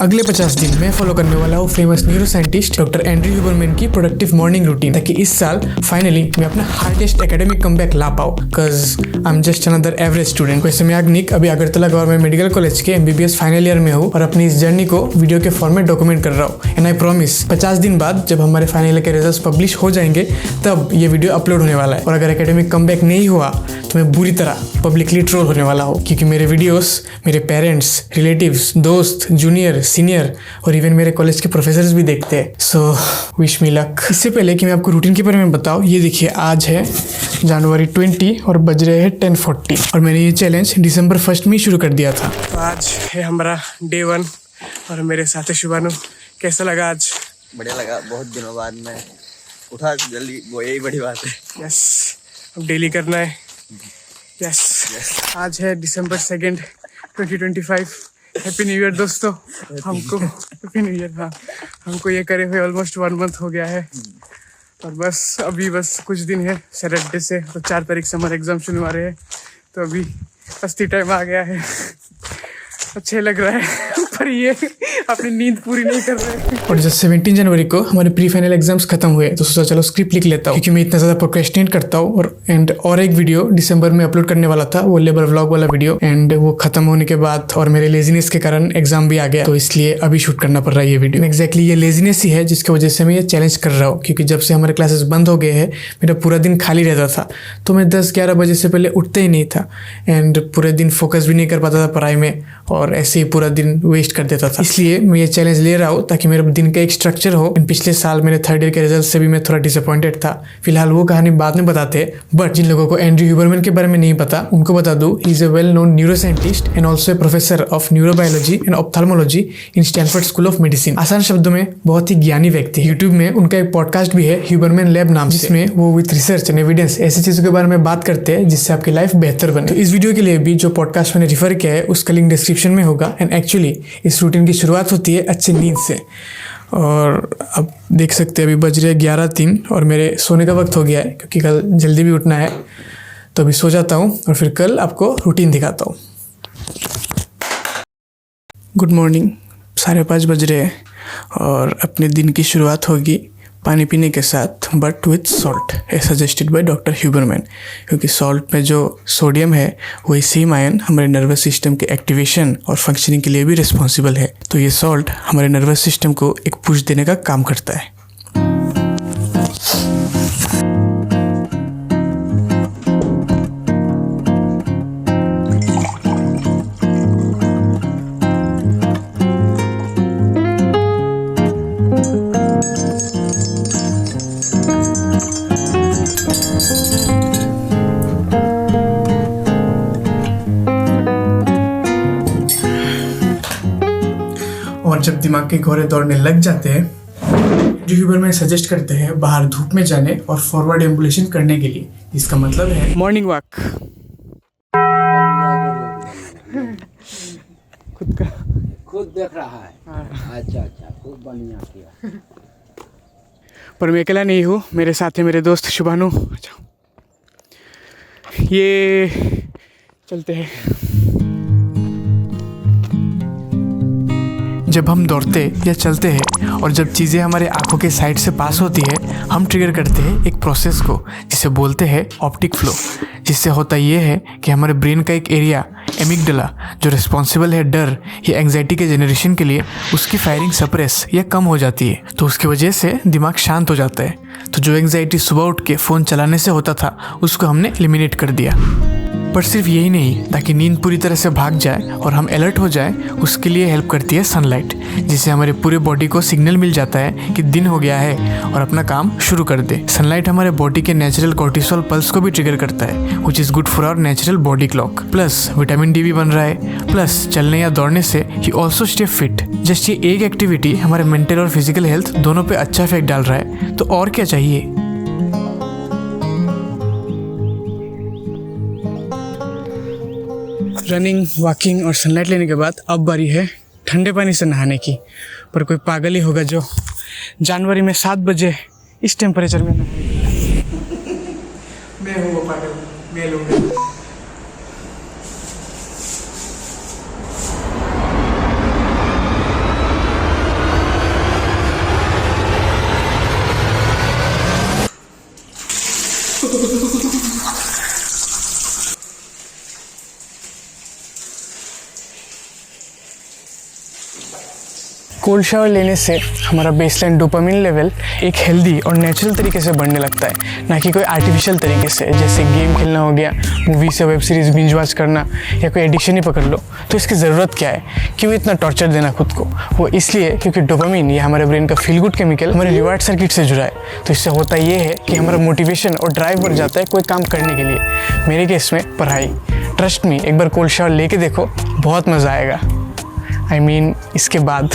अगले 50 दिन मैं फॉलो करने वाला हूँ famous neuro scientist doctor Andrew Huberman की प्रोडक्टिव मॉर्निंग रूटीन, ताकि इस साल फाइनली मैं अपना हार्डेस्ट एकेडमिक कमबैक ला पाऊँ, because I am just another average student. वैसे मैं अग्निक अभी अगरतला गवर्नमेंट मेडिकल कॉलेज के MBBS फाइनल ईयर में हूँ और अपनी इस जर्नी को वीडियो के फॉर्म में डॉक्यूमेंट कर रहा हूँ। एंड आई प्रॉमिस 50 दिन बाद जब हमारे फाइनल ईयर के रिजल्ट्स पब्लिश हो जाएंगे तब ये वीडियो अपलोड होने वाला है। और अगर एकेडमिक कमबैक नहीं हुआ तो मैं बुरी तरह पब्लिकली ट्रोल होने वाला हूँ, क्योंकि मेरे वीडियोस मेरे पेरेंट्स, रिलेटिव्स, दोस्त, जूनियर, सीनियर और इवन मेरे कॉलेज के प्रोफेसर्स भी देखते हैं। So wish me luck. इससे पहले कि मैं आपको रूटीन के बारे में बताऊँ, ये देखिए आज है जनवरी 20 और बज रहे हैं 10:40 और मैंने ये चैलेंज दिसंबर 1 में शुरू कर दिया था। तो आज है हमारा डे 1 और मेरे साथ है शुभानु। कैसा लगा आज? बढ़िया लगा, बहुत दिनों बाद मैं उठा जल्दी, वो यही बड़ी बात है। यस, अब डेली करना है। यस। आज है दिसंबर 2, 2025। हैप्पी न्यू ईयर दोस्तों। हमको हैप्पी न्यू ईयर। हाँ, हमको ये करे हुए ऑलमोस्ट 1 मंथ हो गया है और बस कुछ दिन है सैटरडे से, तो 4 तारीख से हमारे एग्जाम शुरू हो रहे हैं। तो अभी अस्ती टाइम आ गया है। अच्छे लग रहा है पर ये अपनी नींद पूरी नहीं कर रहे। और जब 17 जनवरी को हमारे प्री फाइनल एग्जाम्स खत्म हुए तो सोचा चलो स्क्रिप्ट लिख लेता हूँ, क्योंकि मैं इतना ज़्यादा प्रोक्रेस्टिनेट करता हूँ। और एक वीडियो दिसंबर में अपलोड करने वाला था, वो लेबर व्लॉग वाला वीडियो, एंड वो खत्म होने के बाद और मेरे लेजीनेस के कारण एग्जाम भी आ गया, तो इसलिए अभी शूट करना पड़ रहा है ये वीडियो। एक्जैक्टली ये लेजीनेस ही है जिसकी वजह से मैं ये चैलेंज कर रहा हूँ, क्योंकि जब से हमारे क्लासेस बंद हो गए हैं मेरा पूरा दिन खाली रहता था, तो मैं 10-11 बजे से पहले उठते ही नहीं था एंड पूरे दिन फोकस भी नहीं कर पाता था पढ़ाई में और ऐसे ही पूरा दिन वेस्ट कर देता था। इसलिए मैं ये चैलेंज ले रहा हूँ ताकि मेरे दिन का एक स्ट्रक्चर हो। पिछले साल मेरे 3rd ईयर के रिजल्ट से भी मैं थोड़ा डिसअपॉइंटेड था। फिलहाल वो कहानी बाद में बताते हैं, बट जिन लोगों को एंड्रयू ह्यूबरमैन के बारे में नहीं पता उनको बता दूं, he is a well known neuro scientist and also a professor of neurobiology and ophthalmology in Stanford school of medicine. आसान शब्दों में बहुत ही ज्ञानी व्यक्ति। यूट्यूब में उनका एक पॉडकास्ट भी है ह्यूबरमैन लैब नाम, जिसमें वो विथ रिसर्च एंड एविडेंस ऐसी चीजों के बारे में बात करते हैं जिससे आपकी लाइफ बेहतर बने। तो इस वीडियो के लिए भी जो पॉडकास्ट मैंने रिफर किया है उसका लिंक डिस्क्रिप्शन में होगा। एंड एक्चुअली इस रूटीन की शुरुआत होती है अच्छी नींद से। और अब देख सकते हैं अभी बज रहे 11:03 और मेरे सोने का वक्त हो गया है, क्योंकि कल जल्दी भी उठना है। तो अभी सो जाता हूँ और फिर कल आपको रूटीन दिखाता हूँ। Good morning. 5:30 बज रहे हैं और अपने दिन की शुरुआत होगी पानी पीने के साथ, but with salt as suggested by doctor Huberman, क्योंकि सॉल्ट में जो सोडियम है वही सेम आयन हमारे नर्वस सिस्टम के एक्टिवेशन और फंक्शनिंग के लिए भी रिस्पॉन्सिबल है। तो ये सॉल्ट हमारे नर्वस सिस्टम को एक पुश देने का काम करता है। और जब दिमाग के घोड़े दौड़ने लग जाते हैं, जो ह्यूबरमैन सजेस्ट करते हैं बाहर धूप में जाने और फॉरवर्ड एम्बुलेशन करने के लिए, इसका मतलब है मॉर्निंग वॉक। खुद देख रहा है। अच्छा, खूब बढ़िया किया। पर मैं अकेला नहीं हूँ, मेरे साथ है मेरे दोस्त शुभानु। अच्छा, ये चलते हैं। जब हम दौड़ते या चलते हैं और जब चीज़ें हमारे आंखों के साइड से पास होती है, हम ट्रिगर करते हैं एक प्रोसेस को जिसे बोलते हैं ऑप्टिक फ्लो। जिससे होता ये है कि हमारे ब्रेन का एक एरिया एमिगडाला, जो रिस्पॉन्सिबल है डर या एंग्जाइटी के जनरेशन के लिए, उसकी फायरिंग सप्रेस या कम हो जाती है। तो उसकी वजह से दिमाग शांत हो जाता है। तो जो एंग्जाइटी सुबह उठ के फ़ोन चलाने से होता था उसको हमने एलिमिनेट कर दिया। पर सिर्फ यही नहीं, ताकि नींद पूरी तरह से भाग जाए और हम अलर्ट हो जाए, उसके लिए हेल्प करती है सनलाइट, जिससे हमारे पूरे बॉडी को सिग्नल मिल जाता है कि दिन हो गया है और अपना काम शुरू कर दे। सनलाइट हमारे बॉडी के नेचुरल कोर्टिसोल पल्स को भी ट्रिगर करता है, which is good for our natural body clock. Plus vitamin D भी बन रहा है। प्लस चलने या दौड़ने से ही ऑल्सो स्टे फिट। जस्ट ये एक एक्टिविटी हमारे मेंटल और फिजिकल हेल्थ दोनों पे अच्छा इफेक्ट डाल रहा है, तो और क्या चाहिए। रनिंग, वॉकिंग और सनलाइट लेने के बाद अब बारी है ठंडे पानी से नहाने की। पर कोई पागल ही होगा जो जनवरी में 7 बजे इस टेम्परेचर में नहाएगा। मैं हूँ वो पागल, मैं लूँगा। कोल्ड शावर लेने से हमारा बेसलाइन डोपामिन लेवल एक हेल्दी और नेचुरल तरीके से बढ़ने लगता है, ना कि कोई आर्टिफिशियल तरीके से, जैसे गेम खेलना हो गया, मूवीज या वेब सीरीज़ बिंज वॉच करना, या कोई एडिक्शन ही पकड़ लो। तो इसकी ज़रूरत क्या है, क्यों इतना टॉर्चर देना खुद को? वो इसलिए क्योंकि डोपामिन ये हमारे ब्रेन का फील गुड केमिकल हमारे रिवार्ड सर्किट से जुड़ा है। तो इससे होता ये है कि हमारा मोटिवेशन और ड्राइव बढ़ जाता है कोई काम करने के लिए। मेरे केस में पढ़ाई। ट्रस्ट मी, एक बार कोल्ड शावर लेके देखो, बहुत मज़ा आएगा। I mean, इसके बाद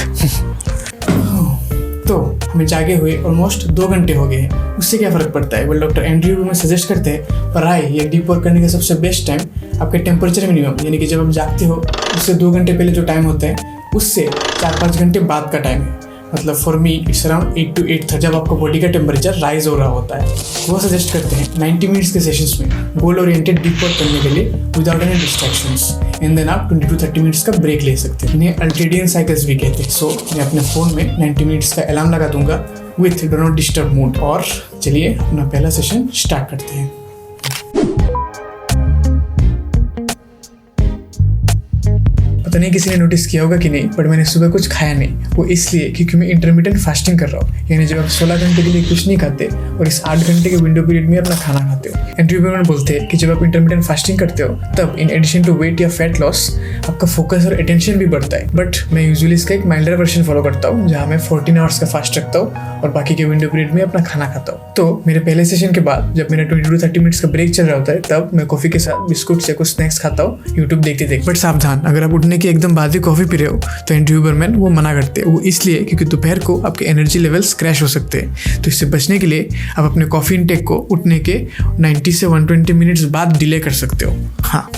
तो हमें जागे हुए ऑलमोस्ट 2 घंटे हो गए हैं। उससे क्या फ़र्क पड़ता है? वो डॉक्टर एंड्रयू हुबरमैन सजेस्ट करते हैं पढ़ाई या डीप वर्क करने का सबसे बेस्ट टाइम आपके टेम्परेचर मिनिमम, यानी कि जब आप जागते हो उससे 2 घंटे पहले जो टाइम होता है उससे 4-5 घंटे बाद का टाइम है। मतलब for me it's around 8 to 8 जब आपका बॉडी का टेम्परेचर राइज हो रहा होता है। वो सजेस्ट करते हैं 90 मिनट्स के सेशंस में गोल ओरिएंटेड डीप वर्क करने के लिए without any distractions, and then आप 20 to 30 मिनट्स का ब्रेक ले सकते हैं। इन्हें अल्ट्रेडियन साइकिल्स भी कहते हैं। सो मैं अपने फ़ोन में 90 मिनट्स का अलार्म लगा दूंगा with do not disturb mode. और चलिए अपना पहला सेशन स्टार्ट करते हैं। पता नहीं किसी ने नोटिस किया होगा कि नहीं, बट मैंने सुबह कुछ खाया नहीं। वो इसलिए क्योंकि मैं इंटरमिटेंट फास्टिंग कर रहा हूँ, यानी जब आप 16 घंटे के लिए कुछ नहीं खाते और इस 8 घंटे के विंडो पीरियड में अपना खाना खाते हो। एंड्रयू हुबरमैन बोलते हैं कि जब आप इंटरमिटेंट फास्टिंग करते हो तब इन एडिशन टू वेट या फैट लॉस आपका फोकस और अटेंशन भी बढ़ता है। बट मैं यूजुअली इसका एक माइल्डर वर्जन फॉलो करता हूँ, जहाँ मैं 14 आवर्स का फास्ट रखता हूँ और बाकी के विंडो पीरियड में अपना खाना खाता हूँ। तो मेरे पहले सेशन के बाद जब मेरा 20 to 30 मिनट्स का ब्रेक चल रहा होता है, तब मैं कॉफी के साथ बिस्कुट से कुछ स्नैक्स खाता हूँ यूट्यूब देखते देखते। बट सावधान, अगर आप उठने के एकदम बाद ही कॉफी पी रहे हो तो एंड्रयू हुबरमैन वो मना करते हैं। वो इसलिए क्योंकि दोपहर को आपके एनर्जी लेवल्स क्रैश हो सकते हैं। तो इससे बचने के लिए आप अपने कॉफी इनटेक को उठने के 90 से 120 मिनट्स बाद डिले कर सकते हो। हाँ,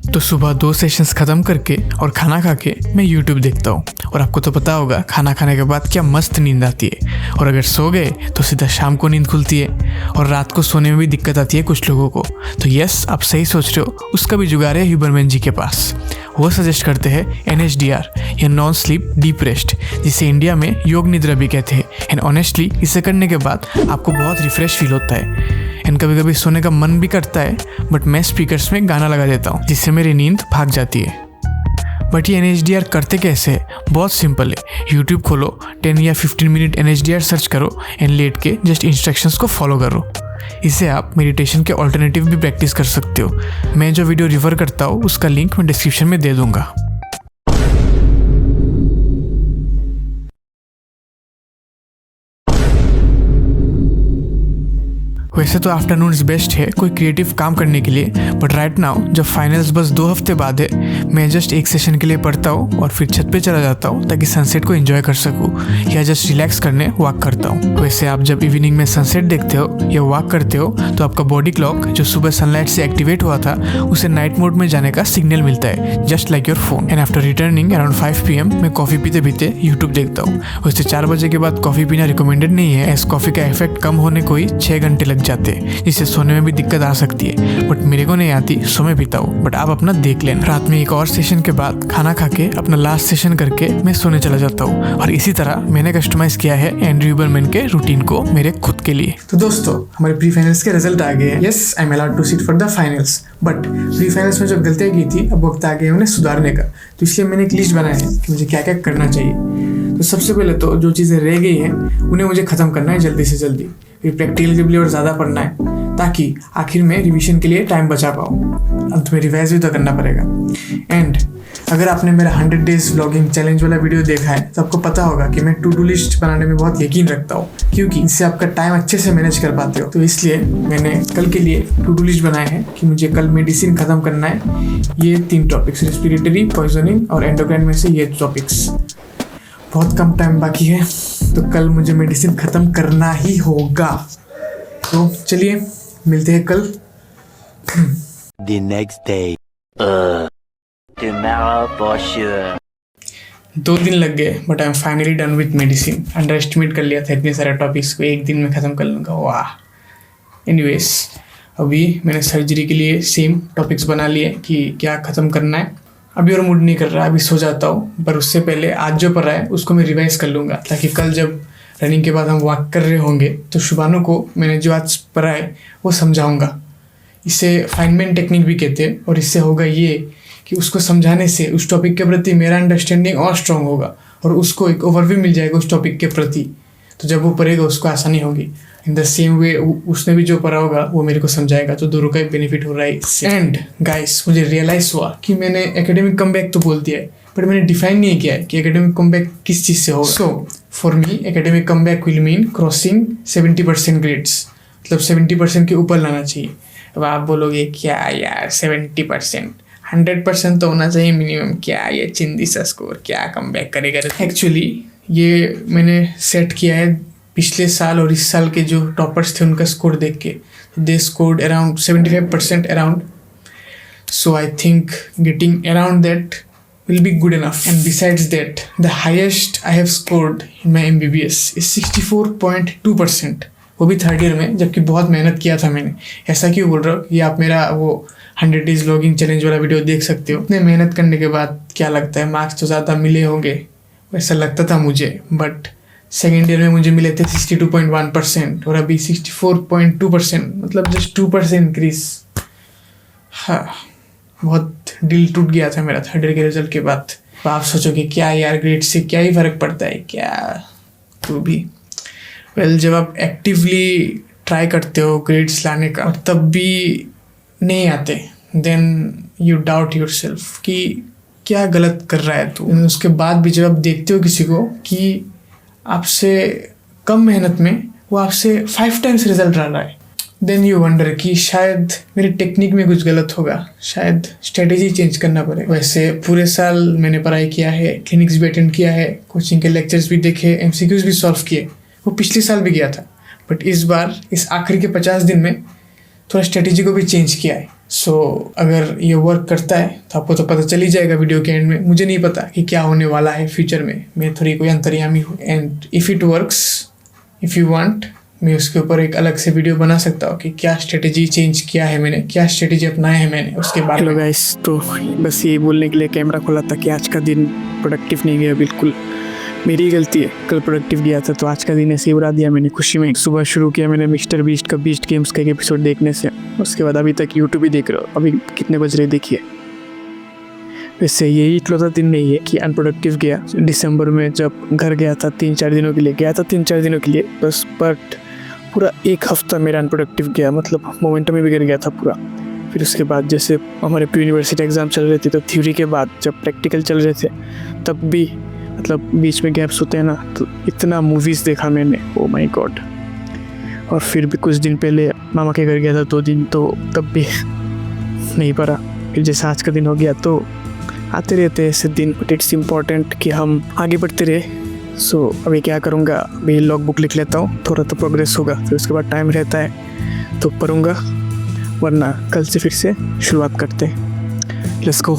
तो सुबह 2 सेशंस ख़त्म करके और खाना खा के मैं यूट्यूब देखता हूँ। और आपको तो पता होगा खाना खाने के बाद क्या मस्त नींद आती है, और अगर सो गए तो सीधा शाम को नींद खुलती है, और रात को सोने में भी दिक्कत आती है कुछ लोगों को। तो यस, आप सही सोच रहे हो, उसका भी जुगाड़ है हुबरमैन जी के पास। वो सजेस्ट करते हैं NHDR या नॉन स्लीप डीप रेस्ट, जिसे इंडिया में योग निद्रा भी कहते हैं। एंड ऑनेस्टली इसे करने के बाद आपको बहुत रिफ्रेश फील होता है, एंड कभी कभी सोने का मन भी करता है, बट मैं स्पीकर्स में गाना लगा देता हूँ जिससे मेरी नींद भाग जाती है। बट ये NHDR करते कैसे है? बहुत सिंपल है। यूट्यूब खोलो, 10 या 15 मिनट NHDR सर्च करो एंड लेट के जस्ट इंस्ट्रक्शंस को फॉलो करो। इससे आप मेडिटेशन के ऑल्टरनेटिव भी प्रैक्टिस कर सकते हो। मैं जो वीडियो रिफर करता हूँ उसका लिंक मैं डिस्क्रिप्शन में दे दूंगा। वैसे तो आफ्टरनून्स बेस्ट है कोई क्रिएटिव काम करने के लिए, बट राइट नाउ जब फाइनल्स बस 2 हफ्ते बाद है, मैं जस्ट एक सेशन के लिए पढ़ता हूँ और फिर छत पे चला जाता हूँ ताकि सनसेट को एंजॉय कर सकूँ, या जस्ट रिलैक्स करने वॉक करता हूँ। वैसे आप जब इवनिंग में सनसेट देखते हो या वॉक करते हो तो आपका बॉडी क्लॉक जो सुबह सनलाइट से एक्टिवेट हुआ था उसे नाइट मोड में जाने का सिग्नल मिलता है, just like your phone. And after returning around 5 PM मैं कॉफी पीते पीते यूट्यूब देखता हूँ। वैसे 4 बजे के बाद कॉफी पीना रिकमेंडेड नहीं है, एस कॉफी का इफेक्ट कम होने को ही 6 घंटे लग जाते हैं, जिससे सोने में भी दिक्कत आ सकती है। बट मेरे को नहीं आती, सो मैं पीता हूँ, बट आप अपना देख लेना। रात में एक और सेशन के बाद खाना खा के अपना लास्ट सेशन करके मैं सोने चला जाता हूँ। और इसी तरह मैंने कस्टमाइज किया है एंड्रयू हुबरमैन के रूटीन को मेरे खुद के लिए। तो दोस्तों, हमारे प्री फाइनल्स के रिजल्ट आ गए हैं। Yes, I am allowed to sit for the finals, but pre finals में जो गलतियाँ की थी अब वक्त आ गया उन्हें सुधारने का। तो इसलिए मैंने एक लिस्ट बनाया है कि मुझे क्या क्या करना चाहिए। तो सबसे पहले तो जो चीज़ें रह गई हैं उन्हें मुझे ख़त्म करना है जल्दी से जल्दी। फिर प्रैक्टिकल के लिए और ज़्यादा पढ़ना है ताकि आखिर में रिवीजन के लिए टाइम बचा पाऊँ। अंत में रिवाइज भी तो करना पड़ेगा। एंड अगर आपने मेरा 100 डेज व्लॉगिंग चैलेंज वाला वीडियो देखा है तो आपको पता होगा कि मैं टू डू लिस्ट बनाने में बहुत यकीन रखता हूँ, क्योंकि इससे आपका टाइम अच्छे से मैनेज कर पाते हो। तो इसलिए मैंने कल के लिए टू डू लिस्ट बनाए हैं कि मुझे कल मेडिसिन ख़त्म करना है। ये 3 टॉपिक्स, रेस्पिरेटरी, पॉइजनिंग और एंडोक्राइन में से ये टॉपिक्स। बहुत कम टाइम बाकी है, तो कल मुझे मेडिसिन ख़त्म करना ही होगा। तो चलिए मिलते हैं कल। The next day. Tomorrow for sure. 2 दिन लग गए, but I am finally done with medicine. Under estimate कर लिया था इतने सारे टॉपिक्स को, 1 दिन में ख़त्म कर लूँगा। वाह। एनीवेज, अभी मैंने सर्जरी के लिए सेम टॉपिक्स बना लिए कि क्या ख़त्म करना है। अभी और मूड नहीं कर रहा, अभी सो जाता हूँ, पर उससे पहले आज जो पढ़ा है उसको मैं रिवाइज कर लूँगा, ताकि कल जब रनिंग के बाद हम वॉक कर रहे होंगे तो शुभानु को मैंने जो आज पढ़ा है वो समझाऊँगा। इसे फाइनमैन टेक्निक भी कहते हैं, और इससे होगा ये कि उसको समझाने से उस टॉपिक के प्रति मेरा अंडरस्टैंडिंग और स्ट्रांग होगा और उसको एक ओवरव्यू मिल जाएगा उस टॉपिक के प्रति। तो जब वो पढ़ेगा उसको आसानी होगी। इन द सेम वे उसने भी जो पढ़ा होगा वो मेरे को समझाएगा, तो दोनों का ही बेनिफिट हो रहा है इससे। एंड गाइस, मुझे रियलाइज हुआ कि मैंने एकेडमिक कमबैक तो बोल दिया है, बट मैंने डिफाइन नहीं किया है कि एकेडमिक कमबैक किस चीज़ से होगा। So for me academic comeback will mean crossing 70% grades, मतलब 70% के ऊपर लाना चाहिए। अब आप बोलोगे क्या यार 70%, 100% तो होना चाहिए मिनिमम, क्या ये चिंदी सा स्कोर क्या कमबैक करेगा। एक्चुअली ये मैंने सेट किया है पिछले साल और इस साल के जो टॉपर्स थे उनका स्कोर देख के। They scored around 75% around, so I think getting around that will be good enough. And besides that, the highest I have scored in my MBBS is 64.2%, वो भी थर्ड ईयर में, जबकि बहुत मेहनत किया था मैंने। ऐसा क्यों बोल रहा हूँ, ये आप मेरा वो 100 days लॉगिंग चैलेंज वाला वीडियो देख सकते हो। इतने मेहनत करने के बाद क्या लगता है, मार्क्स तो ज़्यादा मिले होंगे वैसा लगता था मुझे, बट सेकेंड ईयर में मुझे मिले थे 62.1% और अभी 64.2%, मतलब जस्ट 2% इंक्रीज। हाँ, बहुत दिल टूट गया था मेरा थर्ड ईयर के रिजल्ट के बाद। तो आप सोचोगे क्या यार ग्रेड से क्या ही फ़र्क पड़ता है क्या, तो भी वेल जब आप एक्टिवली ट्राई करते हो ग्रेड्स लाने का और तब भी नहीं आते, then you doubt yourself कि क्या गलत कर रहा है तू। उसके बाद भी जब आप देखते हो किसी को कि आपसे कम मेहनत में वो आपसे 5 times रिजल्ट ला रहा है, देन यू वंडर कि शायद मेरी टेक्निक में कुछ गलत होगा, शायद स्ट्रेटेजी चेंज करना पड़े। वैसे पूरे साल मैंने पढ़ाई किया है, क्लिनिक्स भी अटेंड किया है, कोचिंग के लेक्चर्स भी देखे, MCQs भी सॉल्व किए, वो पिछले साल भी किया था, बट इस बार इस आखिरी के 50 दिन में थोड़ा स्ट्रेटेजी को भी चेंज किया है। सो अगर ये वर्क करता है तो आपको तो पता चल ही जाएगा वीडियो के एंड में। मुझे नहीं पता कि क्या होने वाला है फ्यूचर में, मैं थोड़ी कोई अंतर्यामी हूँ। And if it works, if you want, मैं उसके ऊपर एक अलग से वीडियो बना सकता हूँ कि क्या स्ट्रेटेजी चेंज किया है मैंने, क्या स्ट्रेटेजी अपनाया है मैंने उसके बाद। हेलो गाइस, तो बस ये बोलने के लिए कैमरा खोला था कि आज का दिन प्रोडक्टिव नहीं गया, बिल्कुल मेरी गलती है। कल प्रोडक्टिव गया था तो आज का दिन ऐसे ही उड़ा दिया मैंने खुशी में। सुबह शुरू किया मैंने मिस्टर बीस्ट का बीस्ट गेम्स का एक एपिसोड देखने से, उसके बाद अभी तक यूट्यूब ही देख रहा हूँ। अभी कितने बज रहे देखिए। वैसे यही इकलौता दिन नहीं है कि अनप्रोडक्टिव गया। दिसंबर में जब घर गया था 3-4 दिनों के लिए गया था, 3-4 दिनों के लिए बस, बट पूरा एक हफ्ता मेरा अनप्रोडक्टिव गया, मतलब मोमेंटम ही बिगड़ गया था पूरा। फिर उसके बाद जैसे हमारे प्री यूनिवर्सिटी एग्ज़ाम चल रहे थे तो थ्योरी के बाद जब प्रैक्टिकल चल रहे थे तब भी मतलब बीच में गैप्स होते हैं ना, तो इतना मूवीज़ देखा मैंने, ओ माय गॉड। और फिर भी कुछ दिन पहले मामा के घर गया था 2 दिन, तो तब भी नहीं पड़ा। फिर जैसे आज का दिन हो गया, तो आते रहते हैं ऐसे दिन, बट इट्स इम्पॉर्टेंट कि हम आगे बढ़ते रहे। सो अभी क्या करूँगा, अभी लॉग बुक लिख लेता हूँ, थोड़ा तो प्रोग्रेस होगा, फिर उसके बाद टाइम रहता है तो पढ़ूँगा, वरना कल से फिर से शुरुआत करते हैं। Let's go.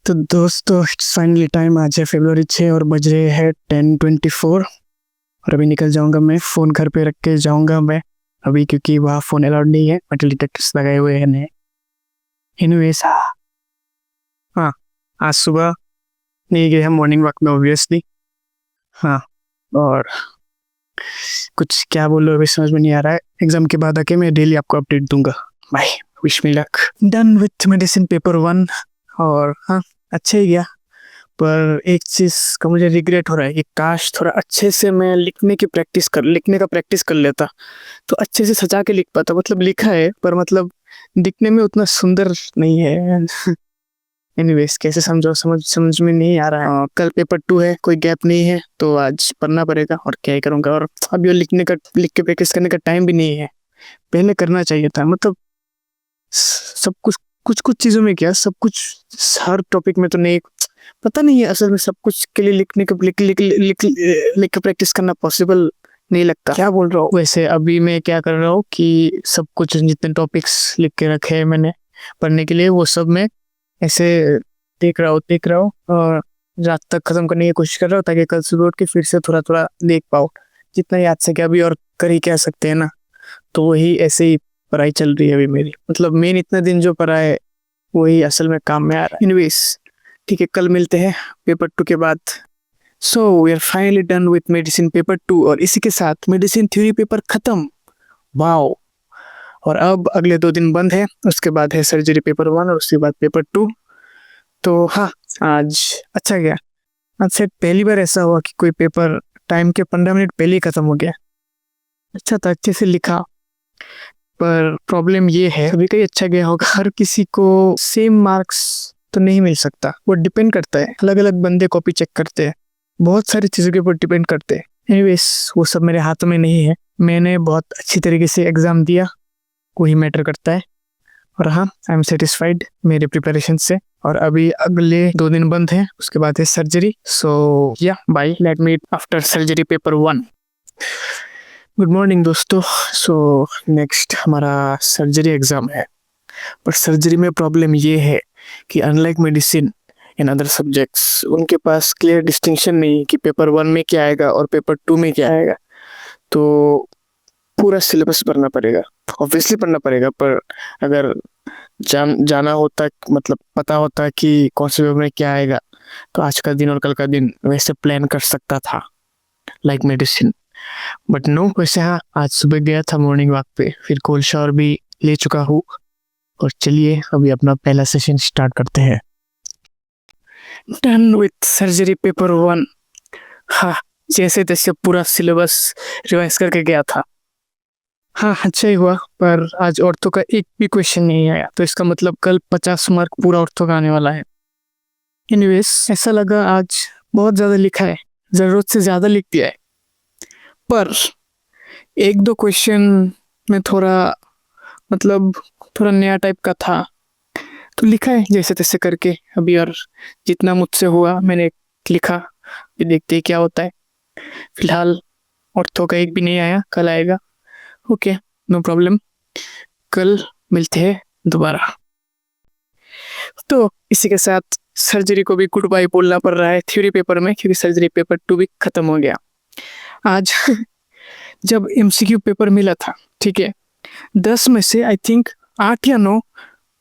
तो दोस्तों इट्स फाइनली टाइम, आज है February 6 और बज रहे हैं 10:24 और अभी निकल जाऊँगा मैं। फ़ोन घर पे रख के जाऊँगा मैं अभी, क्योंकि वहाँ फ़ोन अलाउड नहीं है, मेटल डिटेक्टर्स लगाए हुए हैं। एनीवेज हाँ, आज सुबह नहीं गए हम मॉर्निंग वॉक में ऑब्वियसली। हाँ, और कुछ क्या बोल रहे हो अभी समझ में नहीं आ रहा है। एग्ज़ाम के बाद आके मैं डेली आपको अपडेट दूंगा। Bye, wish me luck. Done with medicine paper 1 और हाँ अच्छा ही गया, पर एक चीज़ का मुझे रिग्रेट हो रहा है कि काश थोड़ा अच्छे से मैं लिखने का प्रैक्टिस कर लेता तो अच्छे से सजा के लिख पाता। मतलब लिखा है पर मतलब दिखने में उतना सुंदर नहीं है। एनीवेज कैसे समझ में नहीं आ रहा है। कल पेपर 2 है, कोई गैप नहीं है, तो आज पढ़ना पड़ेगा और क्या ही करूँगा। और अब ये लिख के प्रैक्टिस करने का टाइम भी नहीं है, पहले करना चाहिए था। मतलब सब कुछ चीज़ों में क्या, सब कुछ हर टॉपिक में तो नहीं, पता नहीं है असल में सब कुछ के लिए लिख के प्रैक्टिस करना पॉसिबल नहीं लगता। क्या बोल रहा हूँ। वैसे अभी मैं क्या कर रहा हूँ कि सब कुछ जितने टॉपिक्स लिख के रखे हैं मैंने पढ़ने के लिए, वो सब मैं ऐसे देख रहा हूँ और रात तक ख़त्म करने की कोशिश कर रहा हूँ, ताकि कल सुबह उठ के फिर से थोड़ा देख पाऊँ। जितना याद से क्या, अभी और कर ही क्या सकते हैं ना। तो वही ऐसे ही पढ़ाई चल रही है अभी मेरी। मतलब मेन इतना दिन जो पढ़ा है वही असल में काम में आ रहा है। एनीवेज ठीक है, कल मिलते हैं पेपर 2 के बाद। So we are finally done with medicine paper 2 और इसी के साथ मेडिसिन थ्योरी पेपर ख़त्म। वाओ, और अब अगले 2 दिन बंद है, उसके बाद है सर्जरी पेपर 1 और उसके बाद पेपर 2। तो हाँ, आज अच्छा गया। आज शायद पहली बार ऐसा हुआ कि कोई पेपर टाइम के 15 मिनट पहले ही खत्म हो गया। अच्छा था, अच्छे से लिखा, पर प्रॉब्लम ये है, अभी कहीं अच्छा गया होगा, हर किसी को सेम मार्क्स तो नहीं मिल सकता। वो डिपेंड करता है, अलग अलग बंदे कॉपी चेक करते हैं, बहुत सारी चीज़ों के ऊपर डिपेंड करते हैं। एनीवेज, वो सब मेरे हाथों में नहीं है। मैंने बहुत अच्छी तरीके से एग्ज़ाम दिया, वही मैटर करता है। और हाँ, आई एम सेटिस्फाइड मेरे प्रिपरेशन से। और अभी अगले 2 दिन बंद है, उसके बाद है surgery. So yeah bye, let meet after surgery paper 1। Good morning दोस्तों। सो नेक्स्ट हमारा सर्जरी एग्ज़ाम है, पर सर्जरी में प्रॉब्लम ये है कि unlike medicine and other subjects, उनके पास क्लियर डिस्टिंक्शन नहीं है कि पेपर 1 में क्या आएगा और पेपर 2 में क्या आएगा। तो पूरा सिलेबस पढ़ना पड़ेगा, ऑब्वियसली पढ़ना पड़ेगा, पर अगर जाना होता, मतलब पता होता कि कौन से पेपर में क्या आएगा, तो आज का दिन और कल का दिन वैसे प्लान कर सकता था, लाइक मेडिसिन। बट नो, वैसे हाँ, आज सुबह गया था मॉर्निंग वॉक पे, फिर कोल्ड शावर भी ले चुका हूँ। और चलिए अभी अपना पहला सेशन स्टार्ट करते हैं। Done with surgery paper 1। हाँ, जैसे तैसे पूरा सिलेबस रिवाइज करके गया था। हाँ, अच्छा ही हुआ, पर आज ऑर्थो का एक भी क्वेश्चन नहीं आया, तो इसका मतलब कल 50 मार्क पूरा ऑर्थो का आने वाला है। एनीवेज, ऐसा लगा आज बहुत ज़्यादा लिखा है, ज़रूरत से ज़्यादा लिख दिया है, पर 1-2 क्वेश्चन में थोड़ा थोड़ा नया टाइप का था, तो लिखा है जैसे तैसे करके अभी। और जितना मुझसे हुआ मैंने लिखा, ये देखते हैं क्या होता है। फिलहाल ऑर्थो का एक भी नहीं आया, कल आएगा। ओके, नो प्रॉब्लम, कल मिलते हैं दोबारा। तो इसी के साथ सर्जरी को भी गुड बाय बोलना पड़ रहा है थ्योरी पेपर में, क्योंकि सर्जरी पेपर 2 भी खत्म हो गया। आज जब MCQ पेपर मिला था, ठीक है, 10 में से आई थिंक 8 या 9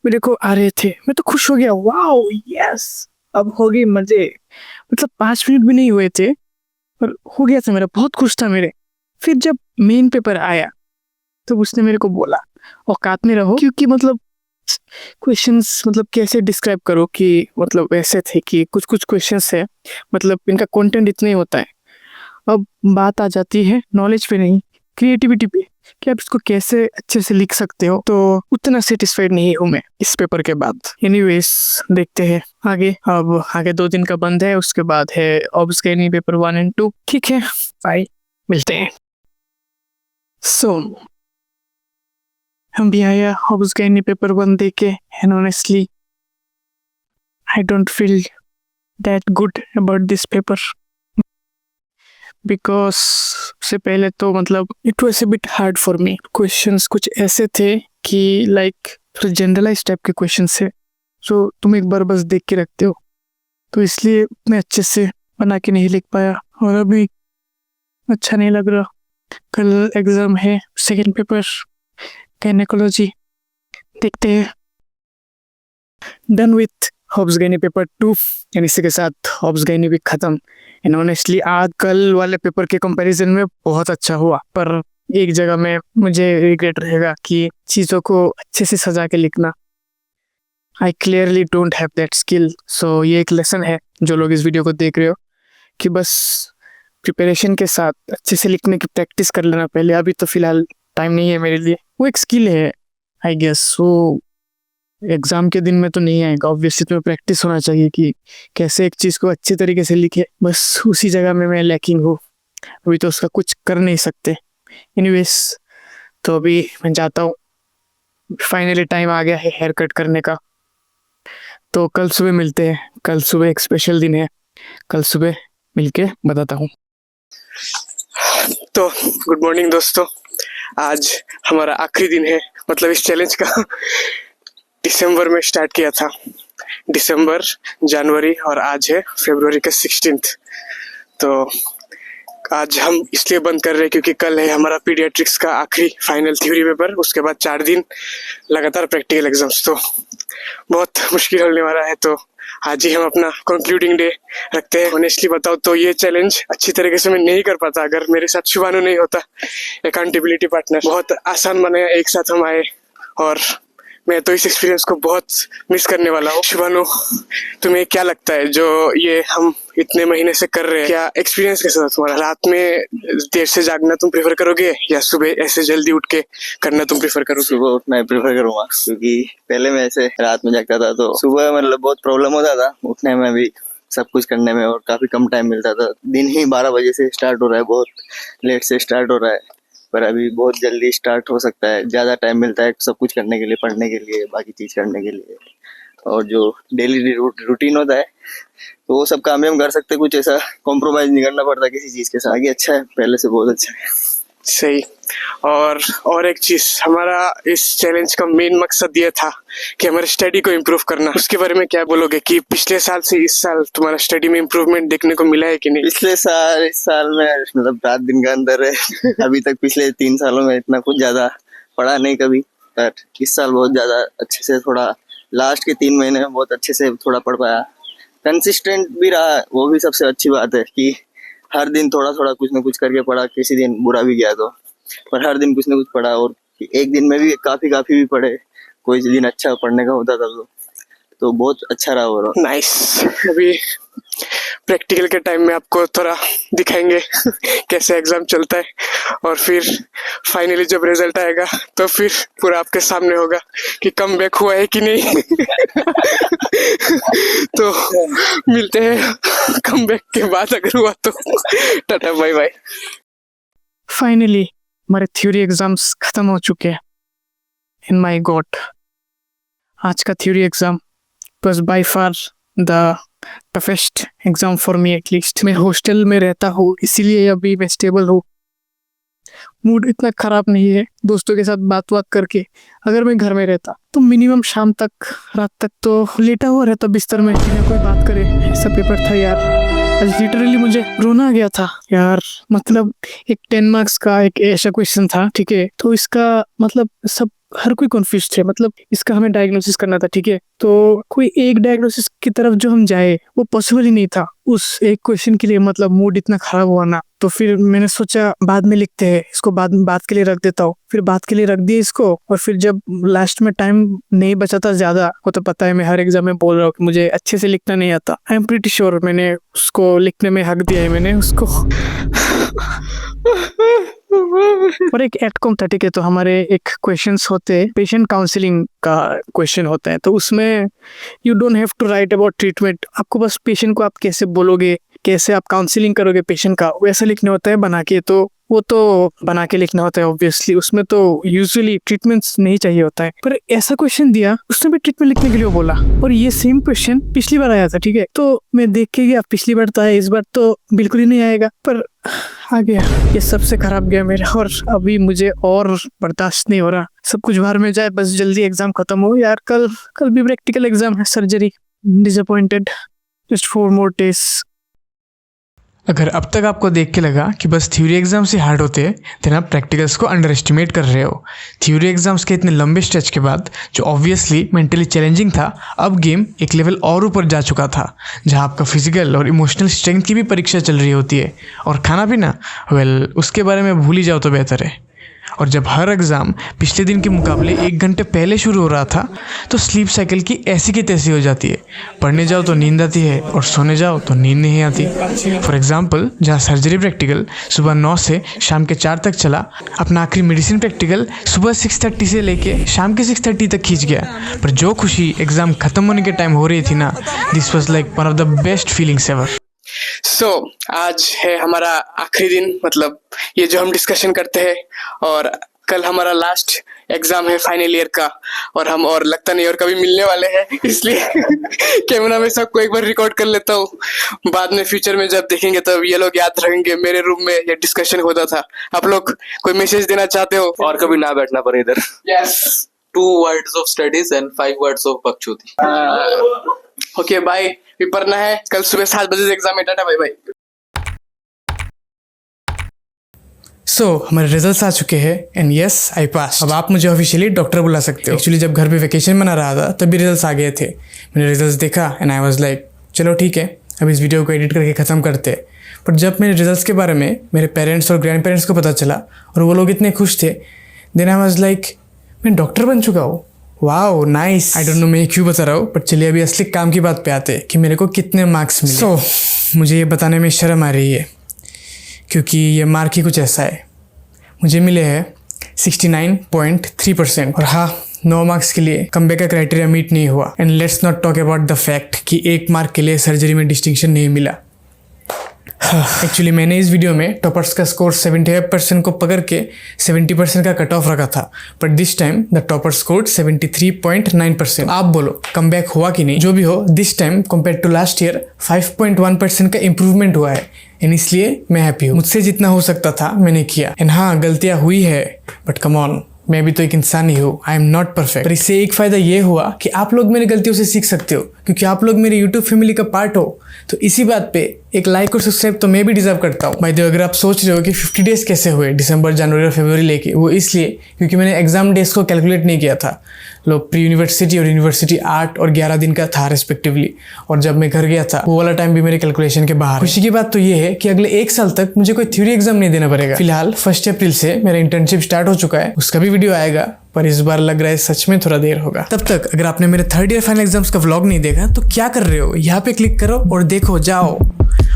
मेरे को आ रहे थे। मैं तो खुश हो गया, वाओ यस, अब हो गई मजे। मतलब 5 मिनट भी नहीं हुए थे और हो गया था मेरा, बहुत खुश था मेरे। फिर जब मेन पेपर आया तो उसने मेरे को बोला औकात में रहो, क्योंकि मतलब क्वेश्चंस, मतलब कैसे डिस्क्राइब करो कि मतलब ऐसे थे कि कुछ क्वेश्चंस है, मतलब इनका कंटेंट इतना ही होता है। अब बात आ जाती है नॉलेज पे नहीं, क्रिएटिविटी पे, कि आप इसको कैसे अच्छे से लिख सकते हो। तो उतना सेटिस्फाइड नहीं हूँ मैं इस पेपर के बाद। एनीवेज, देखते हैं आगे। अब आगे 2 दिन का बंद है, उसके बाद है ऑब्सगैनी पेपर 1 और 2। ठीक है, बाय, मिलते हैं। सो हम भी आया ऑब्सगैनी पेपर 1 दे के, and honestly I don't feel that good about this paper, because से पहले तो मतलब it was a bit hard for me. Questions कुछ ऐसे थे कि लाइक थोड़ा जनरलाइज टाइप के क्वेश्चन है, सो तुम एक बार बस देख के रखते हो, तो इसलिए मैं अच्छे से बना के नहीं लिख पाया, और अभी अच्छा नहीं लग रहा। कल एग्ज़ाम है, सेकेंड पेपर गायनेकोलॉजी, देखते हैं। डन विथ ऑब्सगैनी पेपर 2, यानी इसी के साथ ऑब्सगैनी भी खत्म। एंड ऑनेस्टली आज कल वाले पेपर के कंपैरिजन में बहुत अच्छा हुआ, पर एक जगह में मुझे रिग्रेट रहेगा कि चीज़ों को अच्छे से सजा के लिखना। I clearly don't have that skill. So ये एक लेसन है जो लोग इस वीडियो को देख रहे हो, कि बस प्रिपरेशन के साथ अच्छे से लिखने की प्रैक्टिस कर लेना पहले। अभी तो फिलहाल टाइम नहीं है मेरे लिए, वो एक स्किल है आई गेस। वो एग्ज़ाम के दिन में तो नहीं आएगा, ऑब्वियसली तुम्हें प्रैक्टिस होना चाहिए कि कैसे एक चीज़ को अच्छी तरीके से लिखे। बस उसी जगह में मैं लैकिंग हूँ, अभी तो उसका कुछ कर नहीं सकते। एनीवेज, तो अभी मैं जाता हूँ, फाइनली टाइम आ गया है हेयर कट करने का। तो कल सुबह मिलते हैं, कल सुबह एक स्पेशल दिन है, कल सुबह मिलके बताता हूँ। तो गुड मॉर्निंग दोस्तों, आज हमारा आखिरी दिन है, मतलब इस चैलेंज का। दिसंबर में स्टार्ट किया था, दिसंबर, जनवरी, और आज है फरवरी का 16th। तो आज हम इसलिए बंद कर रहे हैं क्योंकि कल है हमारा पीडियाट्रिक्स का आखिरी फाइनल थ्योरी पेपर, उसके बाद 4 दिन लगातार प्रैक्टिकल एग्जाम्स। तो बहुत मुश्किल होने वाला है। तो आज ही हम अपना कंक्लूडिंग डे रखते हैं। ऑनेस्टली बताओ तो ये चैलेंज अच्छी तरीके से मैं नहीं कर पाता अगर मेरे साथ शुभानु नहीं होता, अकाउंटेबिलिटी पार्टनर। बहुत आसान बनाया, एक साथ हम आए और मैं तो इस एक्सपीरियंस को बहुत मिस करने वाला हूँ। शुभानु, तुम्हें क्या लगता है जो ये हम इतने महीने से कर रहे हैं, क्या एक्सपीरियंस कैसा था तुम्हारा? रात में देर से जागना तुम प्रेफर करोगे या सुबह ऐसे जल्दी उठ के करना तुम प्रेफर करोगे? सुबह उठना ही प्रेफर करूंगा, क्योंकि पहले मैं ऐसे रात में जागता था तो सुबह मतलब बहुत प्रॉब्लम होता था उठने में भी, सब कुछ करने में, और काफी कम टाइम मिलता था। दिन ही 12 बजे से स्टार्ट हो रहा है, बहुत लेट से स्टार्ट हो रहा है, पर अभी बहुत जल्दी स्टार्ट हो सकता है। ज्यादा टाइम मिलता है सब कुछ करने के लिए, पढ़ने के लिए, बाकी चीज करने के लिए। और जो डेली रूटीन होता है तो वो सब काम हम कर सकते, कुछ ऐसा कॉम्प्रोमाइज नहीं करना पड़ता किसी चीज के साथ। आगे अच्छा है, पहले से बहुत अच्छा है। सही। और एक चीज, हमारा इस चैलेंज का मेन मकसद ये था कि हमारे स्टडी को इम्प्रूव करना। उसके बारे में क्या बोलोगे कि पिछले साल से इस साल तुम्हारा स्टडी में इम्प्रूवमेंट देखने को मिला है कि नहीं? पिछले साल इस साल में मतलब रात दिन का अंदर है। अभी तक पिछले 3 सालों में इतना कुछ ज्यादा पढ़ा नहीं कभी, पर इस साल बहुत ज्यादा अच्छे से, थोड़ा लास्ट के 3 महीने में बहुत अच्छे से थोड़ा पढ़ पाया। कंसिस्टेंट भी रहा, वो भी सबसे अच्छी बात है कि हर दिन थोड़ा थोड़ा कुछ ना कुछ करके पढ़ा। किसी दिन बुरा भी गया तो, पर हर दिन कुछ ना कुछ पढ़ा, और एक दिन में भी काफी भी पढ़े। कोई दिन अच्छा पढ़ने का होता था तो बहुत अच्छा रहा वो। नाइस। अभी प्रैक्टिकल के टाइम में आपको थोड़ा दिखाएंगे कैसे एग्जाम चलता है, और फिर फाइनली जब रिजल्ट आएगा तो फिर पूरा आपके सामने होगा कि कम बैक हुआ है कि नहीं। तो मिलते हैं कम बैक के बाद, अगर हुआ तो। Tata bye bye. फाइनली हमारे थ्योरी एग्जाम्स खत्म हो चुके हैं। इन माय गॉड, आज का theory exam was by far the toughest exam for me at least। मैं हॉस्टल में रहता हूँ इसीलिए अभी मैं स्टेबल हूँ, मूड इतना खराब नहीं है दोस्तों के साथ बात करके। अगर मैं घर में रहता तो मिनिमम शाम तक, रात तक तो लेटा हुआ रहता बिस्तर में, बिना कोई बात करे। ऐसा पेपर था यार, आज लिटरली मुझे रोना आ गया था यार। मतलब एक 10 मार्क्स का एक ऐसा क्वेश्चन था, ठीक है, तो इसका मतलब सब हर कोई कंफ्यूज थे। मतलब इसका हमें डायग्नोसिस करना था, ठीक है, तो कोई एक डायग्नोसिस की तरफ जो हम जाए वो पॉसिबल ही नहीं था उस एक क्वेश्चन के लिए। मतलब मूड इतना खराब हुआ ना, तो फिर मैंने सोचा बाद में लिखते हैं इसको, बात के लिए रख देता हूँ। फिर बात के लिए रख दिया इसको, और फिर जब लास्ट में टाइम नहीं बचा था ज्यादा, वो तो पता है मैं हर एग्जाम में बोल रहा हूँ कि मुझे अच्छे से लिखना नहीं आता। आई एम प्रीटी श्योर मैंने उसको लिखने में हक दिया है, मैंने उसको। और एक एटकॉम था, ठीक है, तो हमारे एक क्वेश्चंस होते हैं, पेशेंट काउंसलिंग का क्वेश्चन होता है। तो उसमें you don't have to write about treatment, आपको बस पेशेंट को आप कैसे बोलोगे, कैसे आप काउंसलिंग करोगे पेशेंट का, वैसा लिखने होता है बना के। तो वो तो बना के लिखना होता है ऑब्वियसली, उसमें तो यूजुअली ट्रीटमेंट्स नहीं चाहिए होता है। पर ऐसा क्वेश्चन दिया, उसने भी ट्रीटमेंट लिखने के लिए बोला, और ये सेम क्वेश्चन पिछली बार आया था, ठीक है, तो मैं देख के गया पिछली बार तो आया, इस बार तो बिल्कुल ही नहीं आएगा, पर आ गया। ये सबसे खराब गया मेरा, और अभी मुझे और बर्दाश्त नहीं हो रहा। सब कुछ बाहर में जाए, बस जल्दी एग्जाम खत्म हो यार। कल भी प्रैक्टिकल एग्जाम है, surgery. Disappointed, just 4 more days. अगर अब तक आपको देख के लगा कि बस थ्योरी एग्जाम से हार्ड होते हैं, तो आप प्रैक्टिकल्स को अंडर एस्टिमेट कर रहे हो। थ्योरी एग्जाम्स के इतने लंबे स्ट्रेच के बाद, जो ऑब्वियसली मेंटली चैलेंजिंग था, अब गेम एक लेवल और ऊपर जा चुका था, जहां आपका फिजिकल और इमोशनल स्ट्रेंथ की भी परीक्षा चल रही होती है। और खाना पीना, वेल, उसके बारे में भूल ही जाओ तो बेहतर है। और जब हर एग्ज़ाम पिछले दिन के मुकाबले 1 घंटे पहले शुरू हो रहा था, तो स्लीप साइकिल की ऐसी की तैसी हो जाती है। पढ़ने जाओ तो नींद आती है, और सोने जाओ तो नींद नहीं आती। फॉर एग्जांपल, जहाँ सर्जरी प्रैक्टिकल सुबह 9 से शाम के 4 तक चला, अपना आखिरी मेडिसिन प्रैक्टिकल सुबह 6:30 से लेके शाम के 6:30 तक खींच गया। पर जो खुशी एग्ज़ाम ख़त्म होने के टाइम हो रही थी ना, this was like one of the best feelings ever. आज है हमारा आखिरी दिन, मतलब ये जो हम डिस्कशन करते हैं, और कल हमारा लास्ट एग्जाम है फाइनल ईयर का, और हम और लगता नहीं और कभी मिलने वाले हैं, इसलिए कैमरा में सबको एक बार रिकॉर्ड कर लेता हूँ। बाद में फ्यूचर में जब देखेंगे तब ये लोग याद रखेंगे मेरे रूम में ये डिस्कशन होता था। आप लोग कोई मैसेज देना चाहते हो? और कभी ना बैठना पड़े इधर। Yes. 2 words of studies and 5 words of बकचोदी। ओके बाय, भी पढ़ना है, कल सुबह 7 बजे से एग्जाम है। Tata bye bye. सो हमारे रिजल्ट्स आ चुके हैं एंड यस आई पास। अब आप मुझे ऑफिशियली डॉक्टर बुला सकते हो। एक्चुअली जब घर पे वेकेशन मना रहा था तभी रिजल्ट्स आ गए थे। मैंने रिजल्ट्स देखा एंड आई वाज लाइक चलो ठीक है, अब इस वीडियो को एडिट करके ख़त्म करते हैं। बट जब मेरे रिजल्ट्स के बारे में मेरे पेरेंट्स और ग्रैंड पेरेंट्स को पता चला और वो लोग इतने खुश थे, देन आई वाज लाइक मैं डॉक्टर बन चुका हूँ। Wow nice. I don't know मैं ये क्यों बता रहा हूँ, बट चलिए अभी असली काम की बात पे आते हैं कि मेरे को कितने मार्क्स मिले। सो मुझे ये बताने में शर्म आ रही है क्योंकि ये मार्क ही कुछ ऐसा है। मुझे मिले हैं 69.3% और हाँ, 9 मार्क्स के लिए कमबैक का क्राइटेरिया मीट नहीं हुआ। And let's not talk about the fact कि 1 मार्क के लिए सर्जरी में डिस्टिंक्शन नहीं मिला। एक्चुअली मैंने इस वीडियो में टॉपर्स का स्कोर 75% को पकड़ के 70% का कट ऑफ रखा था, but this time the topper score 73.9%। आप बोलो कमबैक हुआ कि नहीं? जो भी हो, this time compare to last year 5.1% का इम्प्रूवमेंट हुआ है एंड इसलिए मैं हैप्पी हूँ। मुझसे जितना हो सकता था मैंने किया। एंड हाँ, गलतियाँ हुई है, बट कम ऑन, मैं भी तो एक इंसान ही हूँ। I am not perfect. पर इससे एक फ़ायदा ये हुआ कि आप लोग मेरी गलतियों से सीख सकते हो, क्योंकि आप लोग मेरे यूट्यूब फैमिली का पार्ट हो। तो इसी बात पे एक लाइक और सब्सक्राइब तो मैं भी डिजर्व करता हूँ। भाई अगर आप सोच रहे हो कि 50 डेज कैसे हुए दिसंबर, जनवरी और फरवरी लेके, वो इसलिए क्योंकि मैंने एग्जाम डेज को कैलकुलेट नहीं किया था। लोग प्री यूनिवर्सिटी और यूनिवर्सिटी 8 और 11 दिन का था रिस्पेक्टिवली, और जब मैं घर गया था वो वाला टाइम भी मेरे कैलकुलेशन के बाहर। खुशी की बात तो ये है कि अगले 1 साल तक मुझे कोई थ्योरी एग्जाम नहीं देना पड़ेगा। फिलहाल 1 अप्रैल से मेरा इंटर्नशिप स्टार्ट हो चुका है, उसका भी वीडियो आएगा, पर इस बार लग रहा है सच में थोड़ा देर होगा। तब तक अगर आपने मेरे 3rd ईयर फाइनल एग्जाम्स का व्लॉग नहीं देखा तो क्या कर रहे हो, यहाँ पे क्लिक करो और देखो, जाओ।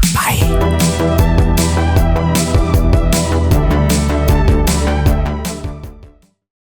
बाय।